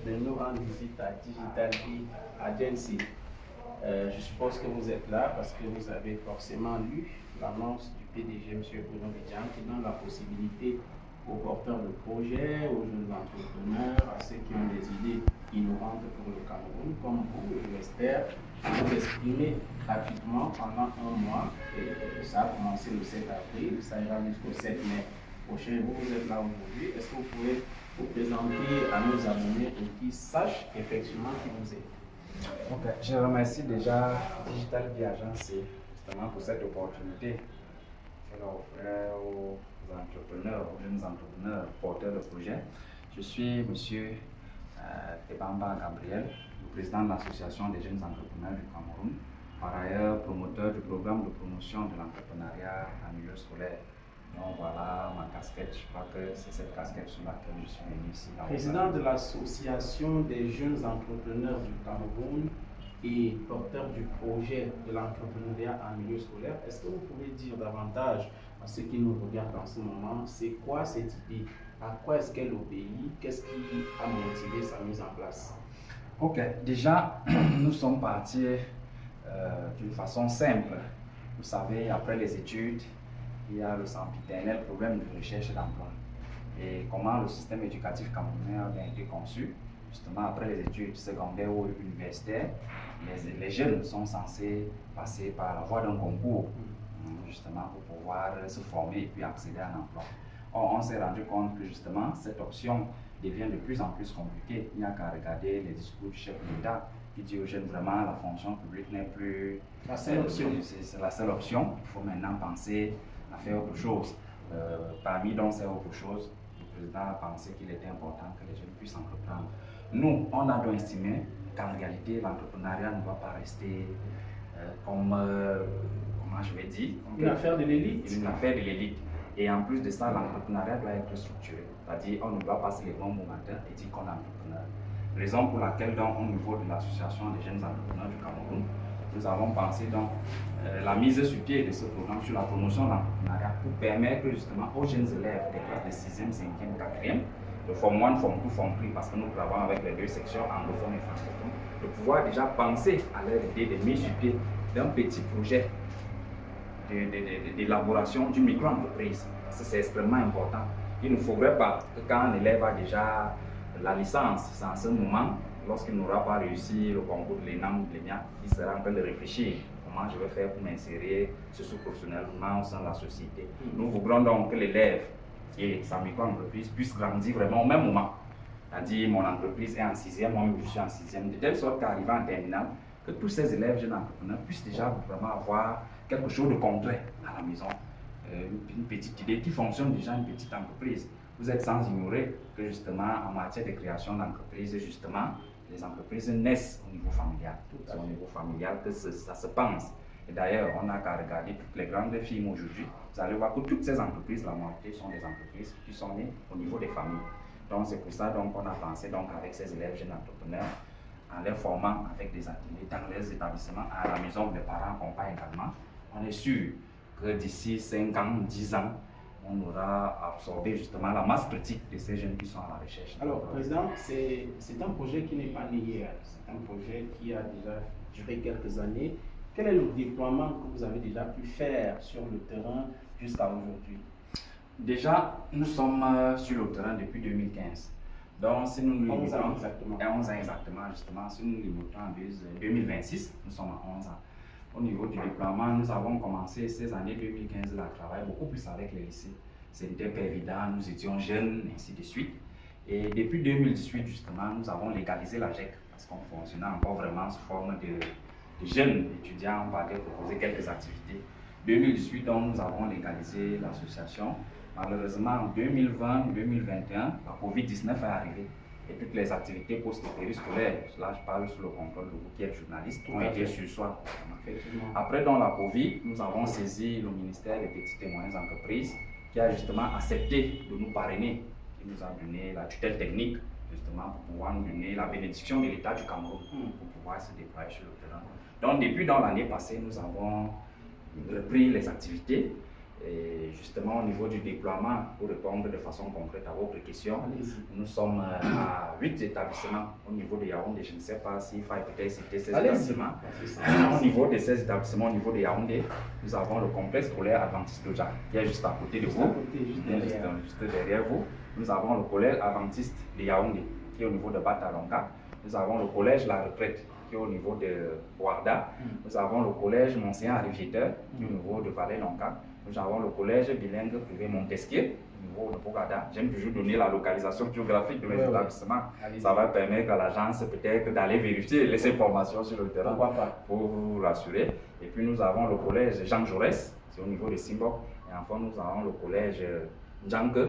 de nous rendre visite à Digital E Agency. Je suppose que vous êtes là parce que vous avez forcément lu l'annonce du PDG, M. Bruno Bidjan, qui donne la possibilité aux porteurs de projets, aux jeunes entrepreneurs, à ceux qui ont des idées innovantes pour le Cameroun, comme vous, je l'espère, de vous exprimer gratuitement pendant un mois. Et ça a commencé le 7 avril, ça ira jusqu'au 7 mai prochain. Vous êtes là aujourd'hui. Est-ce que vous pouvez vous présenter à nos abonnés pour qu'ils sachent effectivement qui vous êtes? Ok, je remercie déjà Digital E Agency justement pour cette opportunité qu'elle a offert aux entrepreneurs, aux jeunes entrepreneurs, porteurs de projets. Je suis Monsieur Tebamba Gabriel, le président de l'Association des jeunes entrepreneurs du Cameroun, par ailleurs promoteur du programme de promotion de l'entrepreneuriat en milieu scolaire. Donc voilà ma casquette, je crois que c'est cette casquette sur laquelle je suis venu ici. Président de l'Association des jeunes entrepreneurs du Cameroun et porteur du projet de l'entrepreneuriat en milieu scolaire, est-ce que vous pouvez dire davantage à ceux qui nous regardent en ce moment, c'est quoi cette idée? À quoi est-ce qu'elle obéit? Qu'est-ce qui a motivé sa mise en place? Ok, déjà, nous sommes partis d'une façon simple. Vous savez, après les études, il y a le sempiternel problème de recherche d'emploi. Et comment le système éducatif camerounais a bien été conçu, justement après les études secondaires ou universitaires, les jeunes sont censés passer par la voie d'un concours, justement pour pouvoir se former et puis accéder à un emploi. Or, on s'est rendu compte que justement cette option devient de plus en plus compliquée. Il n'y a qu'à regarder les discours du chef de l'État qui dit aux jeunes vraiment la fonction publique n'est plus la seule option. C'est la seule option. Il faut maintenant penser à faire autre chose. Parmi donc ces autres choses, le président a pensé qu'il était important que les jeunes puissent entreprendre. Nous, on a donc estimé qu'en réalité, l'entrepreneuriat ne doit pas rester comme, comment je vais dire, une affaire de l'élite. Une affaire de l'élite. Et en plus de ça, l'entrepreneuriat doit être structuré. C'est-à-dire, on ne doit pas se lever un bon matin et dire qu'on est entrepreneur. Raison pour laquelle, donc, au niveau de l'association des jeunes entrepreneurs du Cameroun, nous avons pensé donc la mise sur pied de ce programme sur la promotion de l'entrepreneuriat pour permettre justement aux jeunes élèves des classes de 6e, 5e, 4e, de Form 1, Form 2, Form 3, parce que nous travaillons avec les deux sections anglophones et francophones, de pouvoir déjà penser à leur idée de mise sur pied d'un petit projet d'élaboration d'une micro-entreprise. C'est extrêmement important. Il ne faudrait pas que quand un élève a déjà la licence, c'est en ce moment, lorsqu'il n'aura pas réussi le concours de l'ENAM ou de l'ENIA, il sera en train de réfléchir comment je vais faire pour m'insérer socio-professionnellement au sein de la société. Nous voudrons donc que l'élève et sa micro-entreprise puissent grandir vraiment au même moment. C'est-à-dire, mon entreprise est en 6e, moi-même je suis en 6e, de telle sorte qu'arrivant en terminale, que tous ces élèves jeunes entrepreneurs puissent déjà vraiment avoir quelque chose de concret à la maison, une petite idée qui fonctionne déjà, une petite entreprise. Vous êtes sans ignorer que justement en matière de création d'entreprises, justement, les entreprises naissent au niveau familial. C'est au niveau familial que ça se pense. Et d'ailleurs, on n'a qu'à regarder toutes les grandes firmes aujourd'hui. Vous allez voir que toutes ces entreprises, la moitié sont des entreprises qui sont nées au niveau des familles. Donc c'est pour ça qu'on a pensé donc avec ces élèves jeunes entrepreneurs, en les formant avec des ateliers dans les établissements, à la maison où les parents accompagnent également. On est sûr que d'ici 5 ans, 10 ans, on aura absorbé justement la masse critique de ces jeunes qui sont à la recherche. Alors, Président, c'est un projet qui n'est pas né hier. C'est un projet qui a déjà duré quelques années. Quel est le déploiement que vous avez déjà pu faire sur le terrain jusqu'à aujourd'hui? Déjà, nous sommes sur le terrain depuis 2015. Donc, si nous nous limitons, 11 ans exactement. 11 ans exactement, justement, si nous nous limitons en 2026, nous sommes à 11 ans. Au niveau du déploiement, nous avons commencé ces années 2015 à travailler beaucoup plus avec les lycées. Ce n'était pas évident, nous étions jeunes, ainsi de suite. Et depuis 2018, justement, nous avons légalisé la GEC parce qu'on fonctionnait encore vraiment sous forme de jeunes étudiants. On parlait proposer quelques activités. 2018, donc, nous avons légalisé l'association. Malheureusement, en 2020-2021, la COVID-19 est arrivée. Et toutes les activités post-périscolaires, là je parle sous le contrôle de vous qui êtes journaliste, ont été sur soi. Après, dans la Covid, nous avons saisi le ministère des Petites et Moyennes Entreprises qui a justement accepté de nous parrainer, qui nous a donné la tutelle technique justement pour pouvoir nous donner la bénédiction de l'État du Cameroun pour pouvoir se déployer sur le terrain. Donc depuis dans l'année passée, nous avons repris les activités Et justement, au niveau du déploiement, pour répondre de façon concrète à votre question, nous sommes à 8 établissements au niveau de Yaoundé. Je ne sais pas s'il faut peut-être citer ces établissements. Au niveau de ces établissements, au niveau de Yaoundé, nous avons le complexe scolaire Adventiste Doja, qui est juste à côté de vous, juste derrière vous. Nous avons le collège Adventiste de Yaoundé, qui est au niveau de Batalonga. Nous avons le collège La Retraite, qui est au niveau de Ouarda. Nous avons le collège Monseigneur Arriviateur, qui est au niveau de Vallée-Longa. Nous avons le collège bilingue privé Montesquieu, au niveau de Bogada. J'aime toujours donner la localisation géographique de mes établissements. Ça va permettre à l'agence peut-être d'aller vérifier les informations sur le terrain pour vous rassurer. Et puis nous avons le collège Jean Jaurès, c'est au niveau de Simbok. Et enfin nous avons le collège Django.